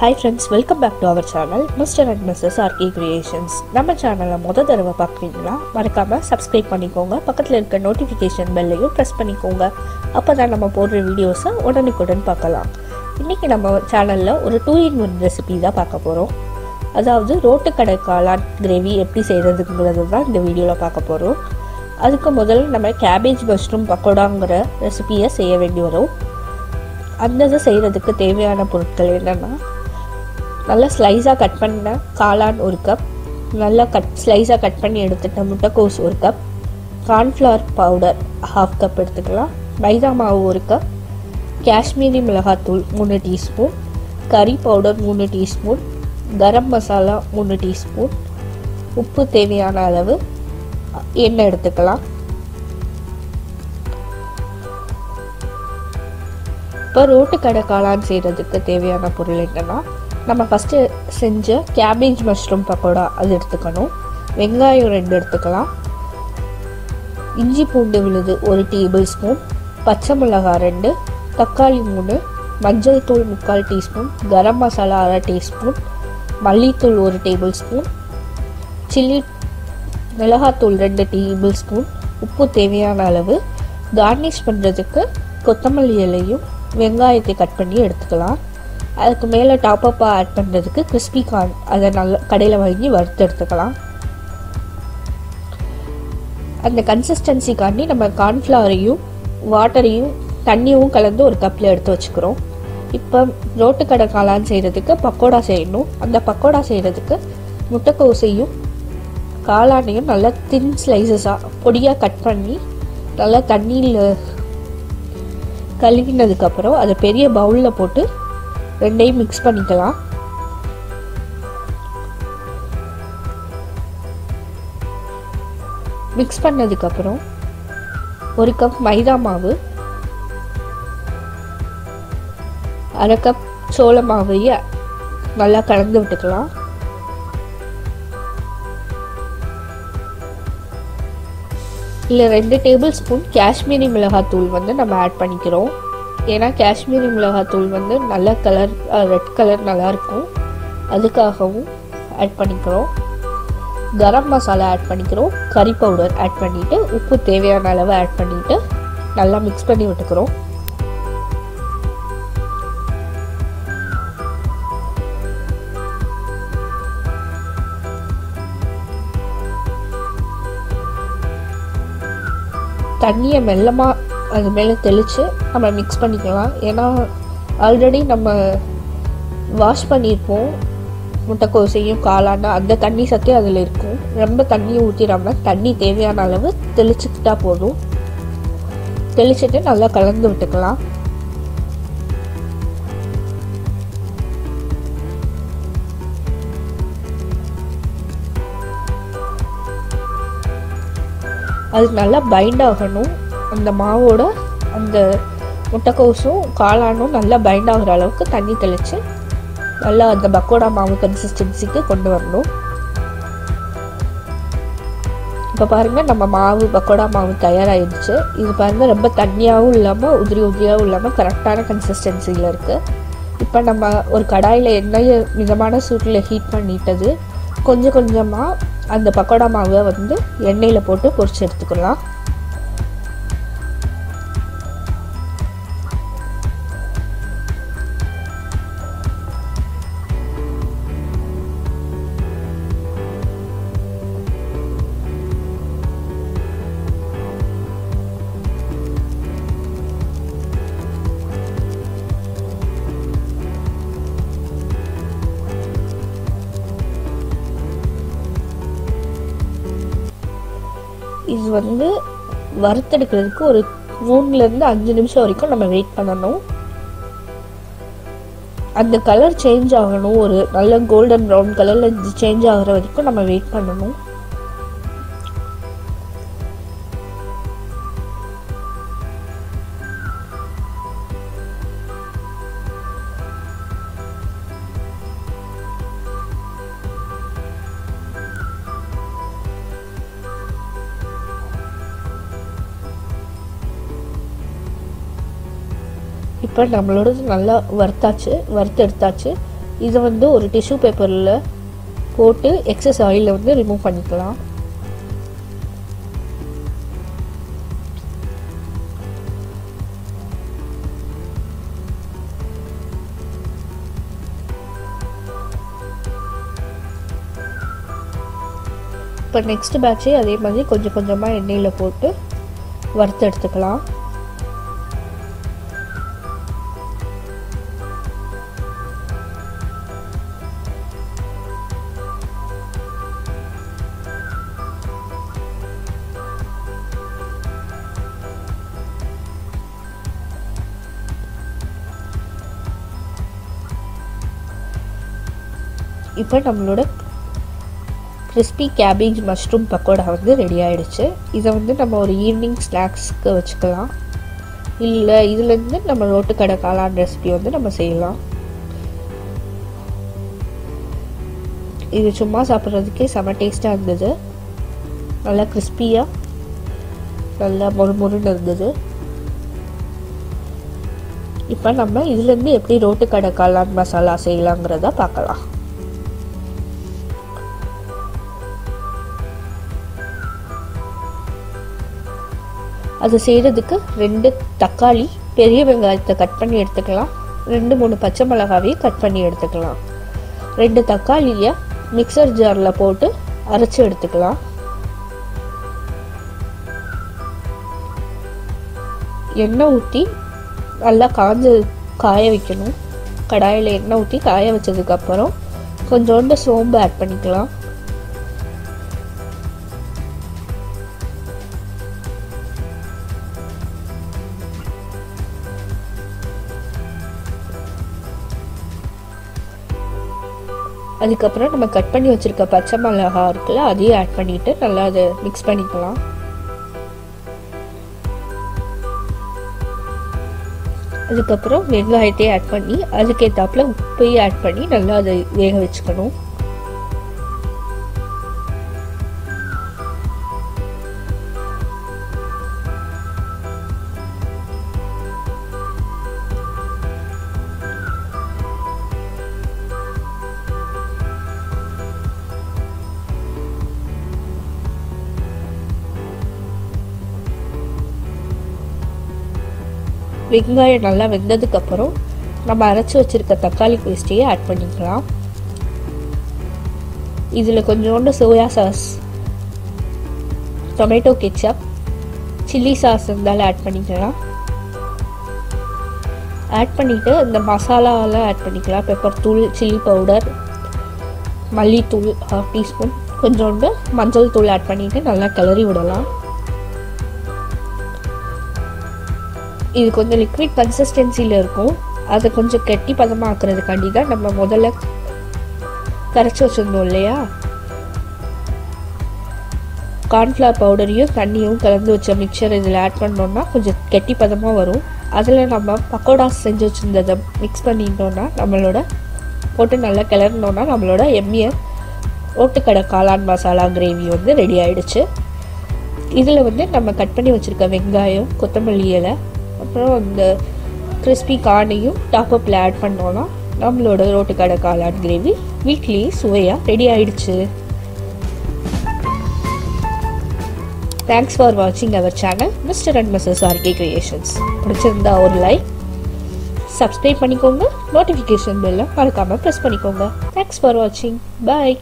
Hi friends, welcome back to our channel Mr. and Mrs. RK Creations. நம்ம சேனலை முத தடவை பார்க்குறீங்களா மறக்காம சப்ஸ்கிரைப் பண்ணிக்கோங்க. பக்கத்தில் இருக்க நோட்டிஃபிகேஷன் பெல்லையும் ப்ரெஸ் பண்ணிக்கோங்க. அப்போ தான் நம்ம போடுற வீடியோஸை உடனுக்குடன் பார்க்கலாம். இன்றைக்கி நம்ம சேனலில் ஒரு 2-in-1 ரெசிபி தான் பார்க்க போகிறோம். அதாவது ரோட்டுக்கடை காளான் கிரேவி எப்படி செய்கிறதுங்கிறது தான் இந்த வீடியோவில் பார்க்க போகிறோம். அதுக்கு முதல்ல நம்ம கேபேஜ் மஷ்ரூம் பக்கோடாங்கிற ரெசிபியை செய்ய வேண்டி வரும். அந்த இது செய்கிறதுக்கு தேவையான பொருட்கள் என்னென்னா, நல்லா ஸ்லைஸாக கட் பண்ண காளான் 1 கப், நல்லா ஸ்லைஸாக கட் பண்ணி எடுத்துட்ட முட்டைக்கோஸ் 1 கப், கார்ன்ஃப்ளவர் பவுடர் 1/2 கப் எடுத்துக்கலாம், மைதா மாவு 1 கப், காஷ்மீரி மிளகாத்தூள் 3 டீஸ்பூன், கறி powder 3 teaspoon, garam masala 3 teaspoon, உப்பு தேவையான அளவு, எண்ணெய் எடுத்துக்கலாம். இப்போ ரோட்டுக்கடை காளான் செய்கிறதுக்கு தேவையான பொருள் என்னென்னா, நம்ம ஃபஸ்ட்டு செஞ்ச கேபேஜ் மஷ்ரூம் பக்கோடா அது எடுத்துக்கணும். வெங்காயம் 2 எடுத்துக்கலாம், இஞ்சி பூண்டு விழுது 1 டேபிள் ஸ்பூன், பச்சை மிளகாய் 2, தக்காளி 3, மஞ்சள் தூள் 3/4 டீஸ்பூன், கரம் மசாலா 1/2 டீஸ்பூன், மல்லித்தூள் 1 டேபிள் ஸ்பூன், சில்லி மிளகாத்தூள் 2 டேபிள் ஸ்பூன், உப்பு தேவையான அளவு. கார்னிஷ் பண்ணுறதுக்கு கொத்தமல்லி இலையும் வெங்காயத்தை கட் பண்ணி எடுத்துக்கலாம். அதுக்கு மேலே டாப்பப்பாக ஆட் பண்ணுறதுக்கு கிறிஸ்பி கார்ன், அதை நல்லா கடையில் வாங்கி வறுத்து எடுத்துக்கலாம். அந்த கன்சிஸ்டன்சிக்காண்டி நம்ம கார்ன்ஃப்ளவரையும் வாட்டரையும் தண்ணியும் கலந்து ஒரு கப்பில் எடுத்து வச்சுக்கிறோம். இப்போ ரோட்டுக்கடை காளான் செய்கிறதுக்கு பக்கோடா செய்யணும். அந்த பக்கோடா செய்கிறதுக்கு முட்டைக்கோசையும் காளானையும் நல்லா தின் ஸ்லைசஸாக பொடியாக கட் பண்ணி நல்லா தண்ணியில் கழுவினதுக்கப்புறம் அதை பெரிய பவுலில் போட்டு ரெண்டையும் மிக்ஸ் பண்ணிக்கலாம். மிக்ஸ் பண்ணதுக்கப்புறம் 1 கப் மைதா மாவு, 1/2 கப் சோள மாவையை நல்லா கலந்து விட்டுக்கலாம். இல்லை 2 டேபிள் ஸ்பூன் காஷ்மீரி மிளகாத்தூள் நம்ம ஆட் பண்ணிக்கிறோம். ஏன்னா காஷ்மீரி மிளகாத்தூள் நல்ல கலர், ரெட் கலர் நல்லாயிருக்கும், அதுக்காகவும் ஆட் பண்ணிக்கிறோம். கரம் மசாலா ஆட் பண்ணிக்கிறோம், கறி பவுடர் ஆட் பண்ணிவிட்டு உப்பு தேவையான அளவு ஆட் பண்ணிவிட்டு நல்லா மிக்ஸ் பண்ணி விட்டுக்கிறோம். தண்ணியை மெல்லமாக அது மேலே தெளித்து நம்ம மிக்ஸ் பண்ணிக்கலாம். ஏன்னா ஆல்ரெடி நம்ம வாஷ் பண்ணியிருப்போம் முட்டைக்கோசையும் காளானா, அந்த தண்ணி சத்தே அதில் இருக்கும். ரொம்ப தண்ணியை ஊற்றிடாமல் தண்ணி தேவையான அளவு தெளிச்சுக்கிட்டா போதும். தெளிச்சுட்டு நல்லா கலந்து விட்டுக்கலாம். அது நல்லா பைண்ட் ஆகணும். அந்த மாவோட அந்த முட்டைக்கோஸும் காளானும் நல்லா பைண்ட் ஆகிற அளவுக்கு தண்ணி தெளித்து நல்லா அந்த பக்கோடா மாவு கன்சிஸ்டன்சிக்கு கொண்டு வரணும். இப்போ பாருங்கள், நம்ம மாவு பக்கோடா மாவு தயாராகிடுச்சு. இது பாருங்கள், ரொம்ப தண்ணியாகவும் இல்லாமல் உதிரியாகவும் இல்லாமல் கரெக்டான கன்சிஸ்டன்சியில் இருக்குது. இப்போ நம்ம ஒரு கடாயில் எண்ணெயை மிதமான சூட்டில் ஹீட் பண்ணிட்டது கொஞ்சம் கொஞ்சமாக அந்த பக்கோடா மாவை எண்ணெயில் போட்டு பொரிச்சு எடுத்துக்கலாம். இது வறுத்தெடுக்கிறதுக்கு ஒரு 3லேருந்து 5 நிமிஷம் வரைக்கும் நம்ம வெயிட் பண்ணணும். அந்த கலர் சேஞ்ச் ஆகணும், ஒரு நல்ல கோல்டன் ப்ரௌன் கலரில் சேஞ்ச் ஆகிற வரைக்கும் நம்ம வெயிட் பண்ணணும். இப்போ நம்மளோடது நல்லா வறுத்து எடுத்தாச்சு. இதை வந்து ஒரு டிஷ்யூ பேப்பரில் போட்டு எக்ஸஸ் ஆயிலை வந்து ரிமூவ் பண்ணிக்கலாம். இப்போ நெக்ஸ்ட் பேட்சே அதே மாதிரி கொஞ்சம் கொஞ்சமாக எண்ணெயில் போட்டு வறுத்து எடுத்துக்கலாம். இப்போ நம்மளோட கிறிஸ்பி கேபேஜ் மஷ்ரூம் பக்கோடா வந்து ரெடி ஆகிடுச்சு. இதை வந்து நம்ம ஒரு ஈவினிங் ஸ்நாக்ஸ்க்கு வச்சுக்கலாம். இல்லை இதுலேருந்து நம்ம ரோட்டுக்கடை காளான் ரெசிபி வந்து நம்ம செய்யலாம். இது சும்மா சாப்பிட்றதுக்கே செம டேஸ்ட்டாக இருந்தது. நல்லா கிறிஸ்பியாக நல்லா மொறுமொறுன்னு இருந்தது. இப்போ நம்ம இதுலேருந்து எப்படி ரோட்டுக்கடை காளான் மசாலா செய்யலாங்கிறத பார்க்கலாம். அது செய்கிறதுக்கு 2 தக்காளி பெரிய வெங்காயத்தை கட் பண்ணி எடுத்துக்கலாம். 2-3 பச்சை மிளகாவையும் கட் பண்ணி எடுத்துக்கலாம். 2 தக்காளியை மிக்சர் ஜாரில் போட்டு அரைச்சி எடுத்துக்கலாம். எண்ணெய் ஊற்றி நல்லா காய வைக்கணும். கடாயில் எண்ணெய் ஊற்றி காய வச்சதுக்கப்புறம் கொஞ்சோண்டு சோம்பு ஆட் பண்ணிக்கலாம். அதுக்கப்புறம் நம்ம கட் பண்ணி வச்சுருக்க பச்சை மிளகா இருக்குல்ல, அதையும் ஆட் பண்ணிவிட்டு நல்லா அதை மிக்ஸ் பண்ணிக்கலாம். அதுக்கப்புறம் வெங்காயத்தையும் ஆட் பண்ணி அதுக்கேற்றாப்புல உப்பையும் ஆட் பண்ணி நல்லா அதை வேக வச்சுக்கணும். வெங்காயம் நல்லா வெந்ததுக்கப்புறம் நம்ம அரைச்சி வச்சுருக்க தக்காளி பேஸ்ட்டையே ஆட் பண்ணிக்கலாம். இதில் கொஞ்சோண்டு soya sauce, tomato ketchup, chilli sauce இருந்தாலும் ஆட் பண்ணிக்கலாம். ஆட் பண்ணிவிட்டு இந்த மசாலாவெல்லாம் ஆட் பண்ணிக்கலாம். பெப்பர் தூள், சில்லி பவுடர், மல்லித்தூள் 1/2 டீஸ்பூன், கொஞ்சோண்டு மஞ்சள் தூள் ஆட் பண்ணிவிட்டு நல்லா கிளறி விடலாம். இது கொஞ்சம் லிக்விட் கன்சிஸ்டன்சியில் இருக்கும். அதை கொஞ்சம் கெட்டி பதமாக்குறதுக்காண்டி தான் நம்ம முதல்ல கரைச்சி வச்சுருந்தோம் இல்லையா, கார்ன்ஃப்ளவர் பவுடரையும் தண்ணியும் கலந்து வச்ச மிக்சர் இதில் ஆட் பண்ணோன்னா கொஞ்சம் கெட்டி பதமாக வரும். அதில் நம்ம பக்கோடாஸ் செஞ்சு வச்சுருந்ததை மிக்ஸ் பண்ணிட்டோன்னா நம்மளோட போட்டு நல்லா கிளறினோன்னா நம்மளோட எம்மிய ரோட்டுக்கடை காளான் மசாலா கிரேவி வந்து ரெடி ஆகிடுச்சு. இதில் வந்து நம்ம கட் பண்ணி வச்சுருக்க வெங்காயம், கொத்தமல்லி இலை, அப்புறம் இந்த கிறிஸ்பி கார்னையும் டாப்அப்பில் ஆட் பண்ணோன்னா நம்மளோட ரோட்டுக்கடை காளான் கிரேவி வீட்லேயே சுவையாக ரெடி ஆகிடுச்சு. தேங்க்ஸ் ஃபார் வாட்சிங் our channel mister and missus RK creations. பிடிச்சிருந்தா ஒரு லைக், சப்ஸ்கிரைப் பண்ணிக்கோங்க, நோட்டிஃபிகேஷன் பெல்லை மறக்காமல் ப்ரெஸ் பண்ணிக்கோங்க. தேங்க்ஸ் ஃபார் வாட்சிங். பாய்.